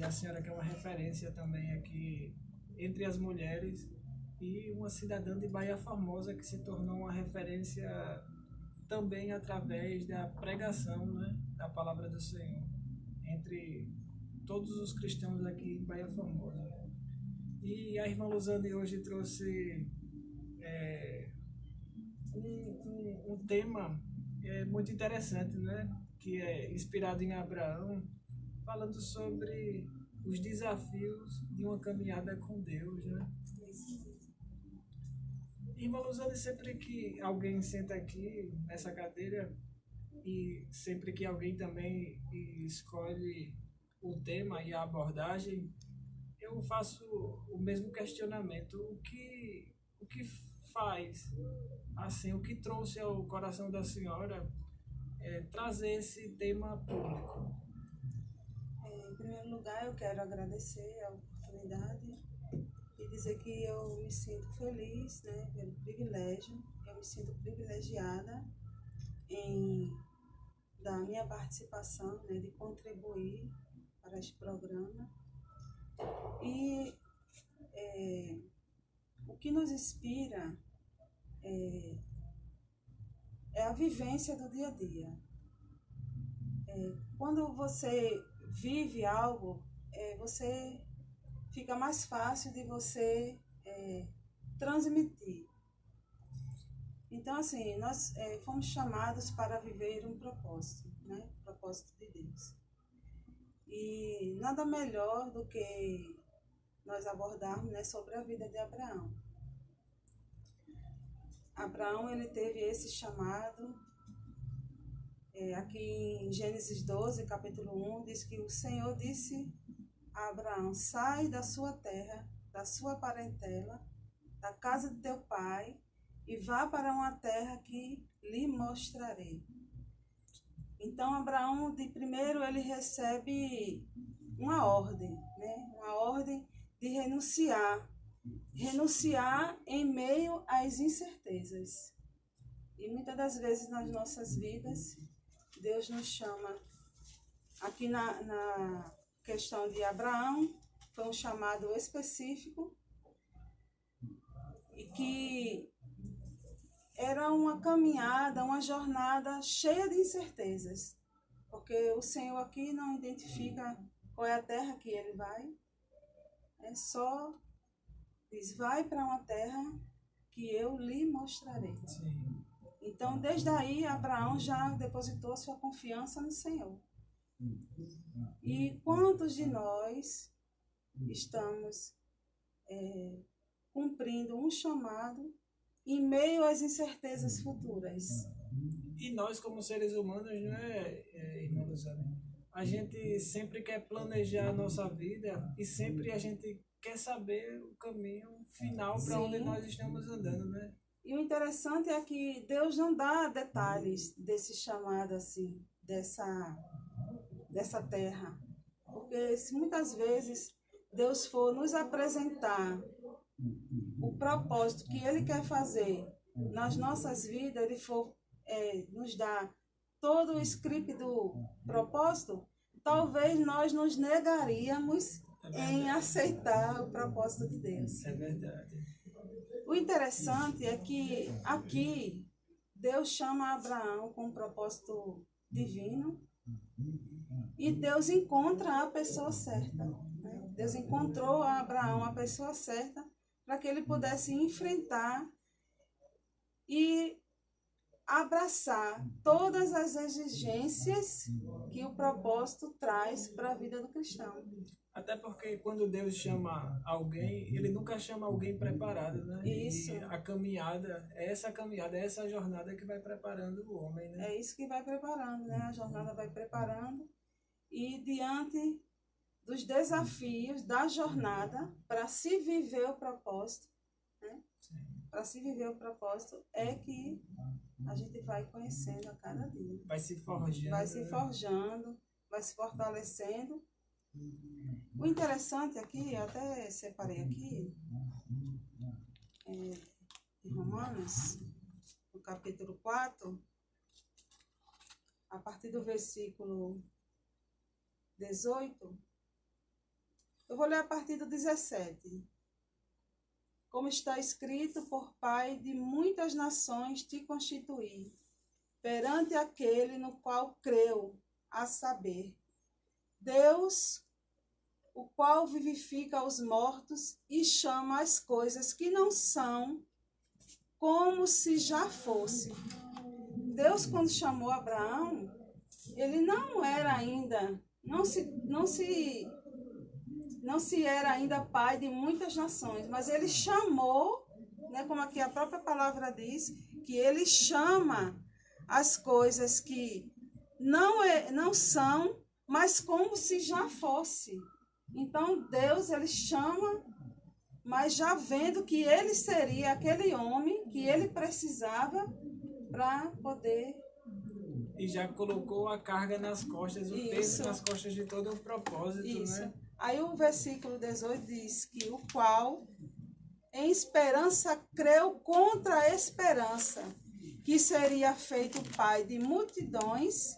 a senhora que é uma referência também aqui entre as mulheres e uma cidadã de Baía Formosa que se tornou uma referência também através da pregação, né, da palavra do Senhor entre todos os cristãos aqui em Baía Formosa. E a irmã Luzane hoje trouxe um tema muito interessante, né? Que é inspirado em Abraão, falando sobre os desafios de uma caminhada com Deus, né? Irmã Luzane, sempre que alguém senta aqui nessa cadeira e sempre que alguém também escolhe o tema e a abordagem, eu faço o mesmo questionamento. O que faz, assim, o que trouxe ao coração da senhora trazer esse tema público? Em primeiro lugar, eu quero agradecer a oportunidade e dizer que eu me sinto feliz, né, pelo privilégio, eu me sinto privilegiada em da minha participação, né, de contribuir para este programa. E o que nos inspira é a vivência do dia a dia. Quando você vive algo, você fica mais fácil de você transmitir. Então, assim, nós fomos chamados para viver um propósito, né? Propósito de Deus. E nada melhor do que nós abordarmos, né, sobre a vida de Abraão. Abraão, ele teve esse chamado, aqui em Gênesis 12, capítulo 1, diz que o Senhor disse a Abraão: sai da sua terra, da sua parentela, da casa de teu pai, e vá para uma terra que lhe mostrarei. Então, Abraão, de primeiro, ele recebe uma ordem, né? Uma ordem de renunciar em meio às incertezas. E muitas das vezes nas nossas vidas, Deus nos chama. Aqui na questão de Abraão, foi um chamado específico e que era uma caminhada, uma jornada cheia de incertezas, porque o Senhor aqui não identifica qual é a terra que ele vai, só diz: vai para uma terra que eu lhe mostrarei. Sim. Então, desde aí, Abraão já depositou sua confiança no Senhor. E quantos de nós estamos cumprindo um chamado em meio às incertezas futuras? E nós, como seres humanos, né, irmã Luzane, a gente sempre quer planejar a nossa vida e sempre a gente quer saber o caminho final para onde nós estamos andando, né? E o interessante é que Deus não dá detalhes desse chamado, assim, dessa terra. Porque se muitas vezes Deus for nos apresentar o propósito que Ele quer fazer nas nossas vidas, Ele for nos dar todo o script do propósito, talvez nós nos negaríamos em aceitar o propósito de Deus. É verdade. O interessante é que aqui Deus chama Abraão com um propósito divino e Deus encontra a pessoa certa, né? Deus encontrou a Abraão a pessoa certa para que ele pudesse enfrentar e abraçar todas as exigências que o propósito traz para a vida do cristão. Até porque quando Deus chama alguém, Ele nunca chama alguém preparado, né? Isso. E a caminhada, essa jornada que vai preparando o homem, né? É isso que vai preparando, né? A jornada vai preparando e diante dos desafios da jornada para se viver o propósito, né? Para se viver o propósito é que a gente vai conhecendo a cada dia. Vai se forjando. Vai se forjando, vai se fortalecendo. O interessante aqui, eu até separei aqui, em Romanos, no capítulo 4, a partir do versículo 18, Eu vou ler a partir do 17. Como está escrito, por pai de muitas nações te constituí, perante aquele no qual creu, a saber, Deus, o qual vivifica os mortos e chama as coisas que não são, como se já fosse. Deus, quando chamou Abraão, ele não era ainda, não se era ainda pai de muitas nações, mas ele chamou, né, como aqui a própria palavra diz, que ele chama as coisas que não são, mas como se já fosse. Então Deus, ele chama, mas já vendo que ele seria aquele homem que ele precisava para poder... E já colocou a carga nas costas, o peso nas costas de todo o propósito, Isso. né? Aí o versículo 18 diz que o qual em esperança creu contra a esperança, que seria feito pai de multidões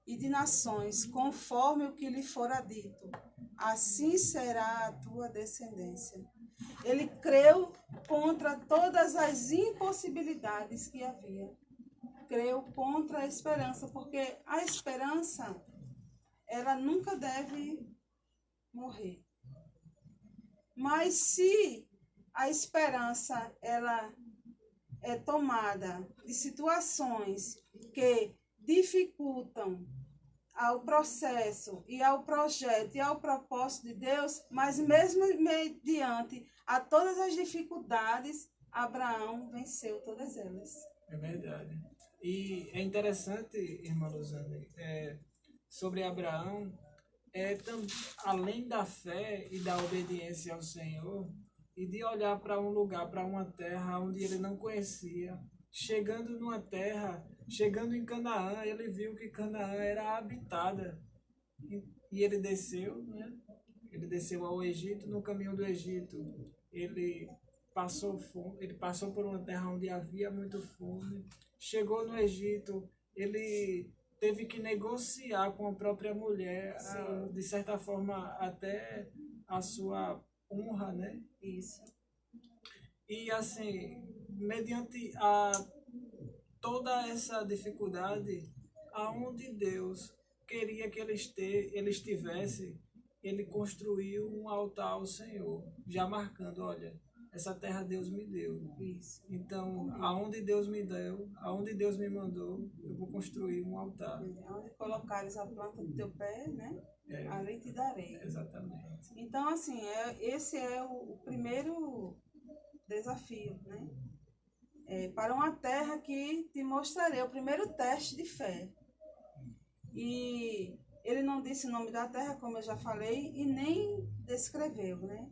e de nações, conforme o que lhe fora dito. Assim será a tua descendência. Ele creu contra todas as impossibilidades que havia. Creu contra a esperança, porque a esperança, ela nunca deve morrer. Mas se a esperança ela é tomada de situações que dificultam ao processo e ao projeto e ao propósito de Deus, mas mesmo mediante a todas as dificuldades, Abraão venceu todas elas. É verdade. E é interessante, irmã Luzane, sobre Abraão, além da fé e da obediência ao Senhor, e de olhar para um lugar, para uma terra onde ele não conhecia, chegando numa terra, chegando em Canaã, ele viu que Canaã era habitada. E ele desceu, né? Ele desceu ao Egito. No caminho do Egito, ele passou fome, ele passou por uma terra onde havia muito fome. Chegou no Egito, ele teve que negociar com a própria mulher, de certa forma até a sua honra, né? Isso. E assim, mediante toda essa dificuldade, aonde Deus queria que ele estivesse, ele construiu um altar ao Senhor, já marcando, olha, essa terra Deus me deu. Isso. Então, aonde Deus me deu, aonde Deus me mandou, eu vou construir um altar. Onde colocares a planta do teu pé, né? Ali te darei. Exatamente. Então, assim, esse é o primeiro desafio, né? Para uma terra que te mostrarei, o primeiro teste de fé. E ele não disse o nome da terra, como eu já falei, e nem descreveu, né?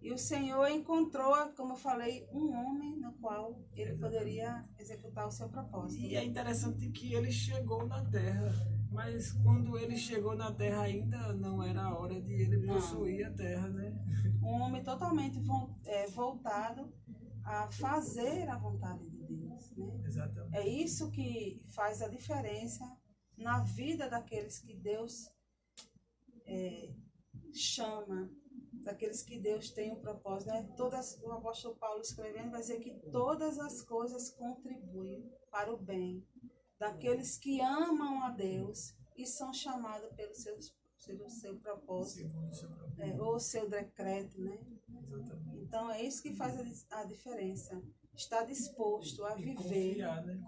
E o Senhor encontrou, como eu falei, um homem no qual ele poderia executar o seu propósito. E é interessante que ele chegou na terra, mas quando ele chegou na terra ainda não era a hora de ele possuir a terra, né? Um homem totalmente voltado a fazer a vontade de Deus, né? Exatamente. É isso que faz a diferença na vida daqueles que Deus chama, daqueles que Deus tem um propósito, né? O apóstolo Paulo escrevendo vai dizer que todas as coisas contribuem para o bem daqueles que amam a Deus e são chamados pelo seu propósito, ou seu decreto, né? Exatamente. Então é isso que faz a diferença. Estar disposto a viver, confiar, né?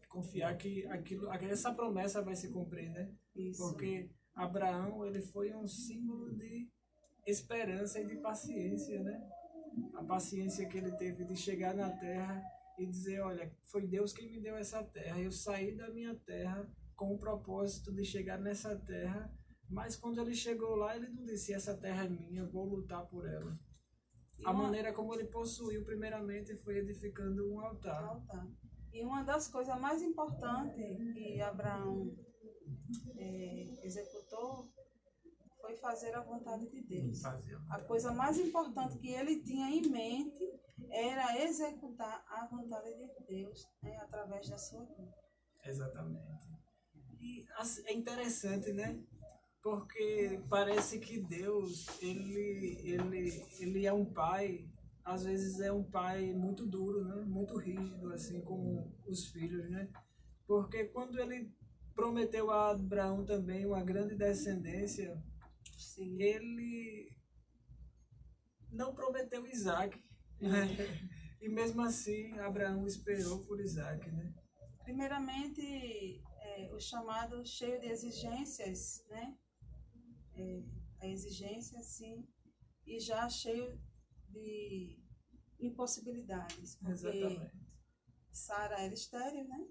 Confiar que essa promessa vai se cumprir, né? Isso. Porque Abraão, ele foi um símbolo de esperança e de paciência, né? A paciência que ele teve de chegar na terra e dizer, olha, foi Deus quem me deu essa terra. Eu saí da minha terra com o propósito de chegar nessa terra, mas quando ele chegou lá, ele não disse, essa terra é minha, vou lutar por ela. A maneira como ele possuiu primeiramente foi edificando um altar. E uma das coisas mais importantes que Abraão executou foi fazer a vontade de Deus. A coisa mais importante que ele tinha em mente era executar a vontade de Deus, né, através da sua vida. Exatamente. E é interessante, né? porque parece que Deus, ele é um pai, às vezes é um pai muito duro, né? Muito rígido, assim, com os filhos, né? Porque quando ele prometeu a Abraão também uma grande descendência, Sim. ele não prometeu Isaac, né? E mesmo assim, Abraão esperou por Isaac, né? Primeiramente, o chamado cheio de exigências, né? A exigência, sim, e já cheio de impossibilidades, porque Exatamente. Sara era estéril, né?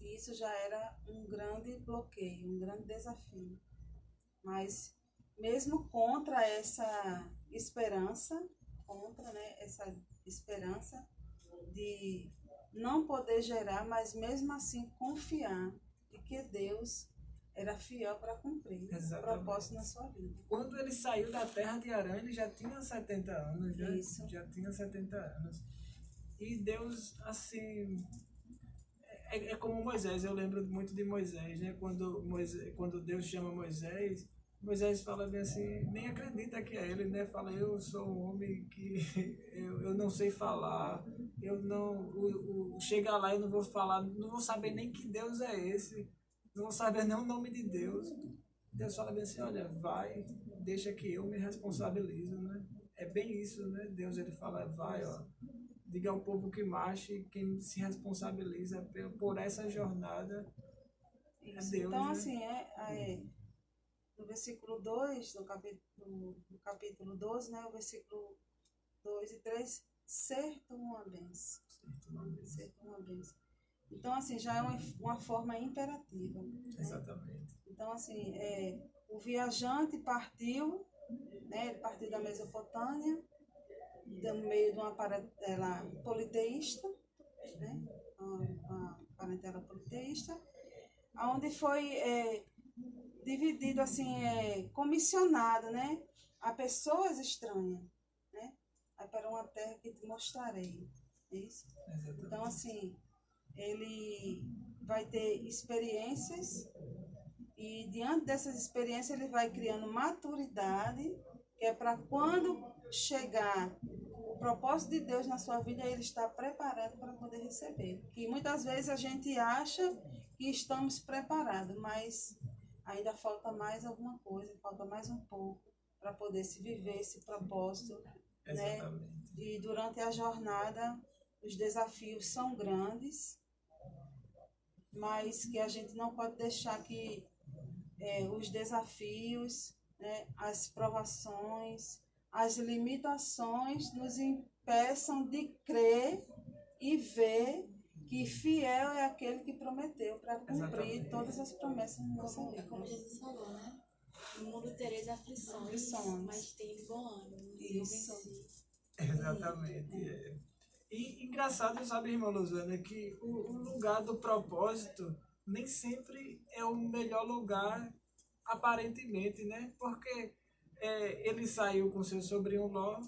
E isso já era um grande bloqueio, um grande desafio. Mas mesmo contra essa esperança, né, essa esperança de não poder gerar, mas mesmo assim confiar de que Deus era fiel para cumprir o propósito na sua vida. Quando ele saiu da terra de Arã, ele já tinha 70 anos, né? Isso. Já tinha 70 anos. E Deus, assim, é como Moisés, eu lembro muito de Moisés, né? Quando Deus chama Moisés, Moisés fala bem assim, nem acredita que é ele, né? Fala, eu sou um homem que eu não sei falar, eu não, chega lá eu não vou falar, não vou saber nem que Deus é esse, não vou saber nem o nome de Deus. Deus fala bem assim, olha, vai, deixa que eu me responsabilizo, né? É bem isso, né? Deus, ele fala, vai, ó, diga ao povo que marche, quem se responsabiliza por essa jornada é Deus, então, né? assim, no versículo 2, no capítulo 12, né, o versículo 2 e 3, ser tu uma bênção. Ser tu uma bênção. Então, assim, já é uma forma imperativa. Né? Exatamente. Então, assim, o viajante partiu, né, ele partiu da Mesopotâmia, no meio de uma parentela politeísta, né, uma parentela politeísta, onde foi dividido, assim, comissionado, né, a pessoas estranhas, né, para uma terra que te mostrarei. É isso? Exatamente. Então, assim, ele vai ter experiências e diante dessas experiências ele vai criando maturidade, que é para quando chegar o propósito de Deus na sua vida, ele está preparado para poder receber. Que muitas vezes a gente acha que estamos preparados, mas ainda falta mais alguma coisa, falta mais um pouco para poder se viver esse propósito. Exatamente. Né? E durante a jornada, os desafios são grandes, mas que a gente não pode deixar que os desafios, né, as provações, as limitações nos impeçam de crer e ver que fiel é aquele que prometeu para cumprir Exatamente. todas as promessas na nossa vida. Como Jesus falou, né? No mundo tereis aflições, mas tem bom ânimo. Isso. Exatamente. E engraçado, sabe, irmã Luzana, que o lugar do propósito nem sempre é o melhor lugar, aparentemente, né? Porque ele saiu com seu sobrinho Ló,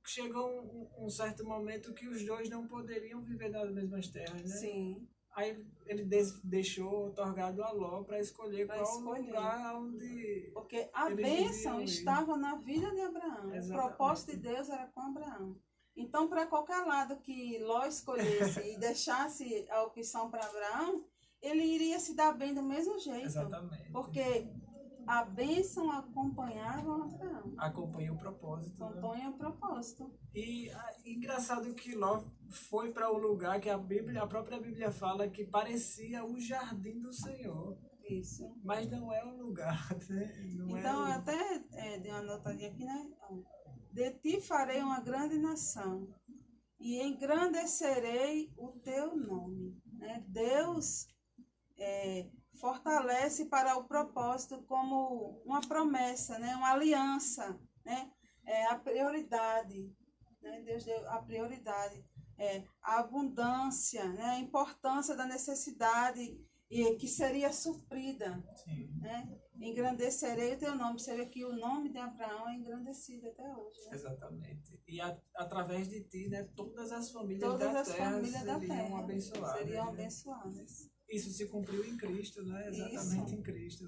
chegou um certo momento que os dois não poderiam viver nas mesmas terras, né? Sim. Aí ele deixou otorgado a Ló para escolher qual lugar onde... Porque a bênção estava na vida de Abraão. Exatamente. O propósito de Deus era com Abraão. Então, para qualquer lado que Ló escolhesse e deixasse a opção para Abraão, ele iria se dar bem do mesmo jeito. Exatamente. Porque a bênção acompanhava Abraão. Acompanha o propósito. Acompanha, né? O propósito. E engraçado que Ló foi para o lugar que a própria Bíblia fala que parecia o jardim do Senhor. Isso. Mas não é o lugar, né? Não então, eu até dei uma notadinha aqui, né? De ti farei uma grande nação e engrandecerei o teu nome. Né? Deus fortalece para o propósito como uma promessa, né? Uma aliança, né? A prioridade. Né? Deus deu a prioridade, a abundância, né? A importância da necessidade que seria suprida. Sim. Né? Engrandecerei o teu nome. Você vê que o nome de Abraão é engrandecido até hoje. Né? Exatamente. E através de ti, né, todas as famílias da terra seriam abençoadas. Seriam abençoadas. Isso se cumpriu em Cristo, né? Exatamente. Isso. Em Cristo.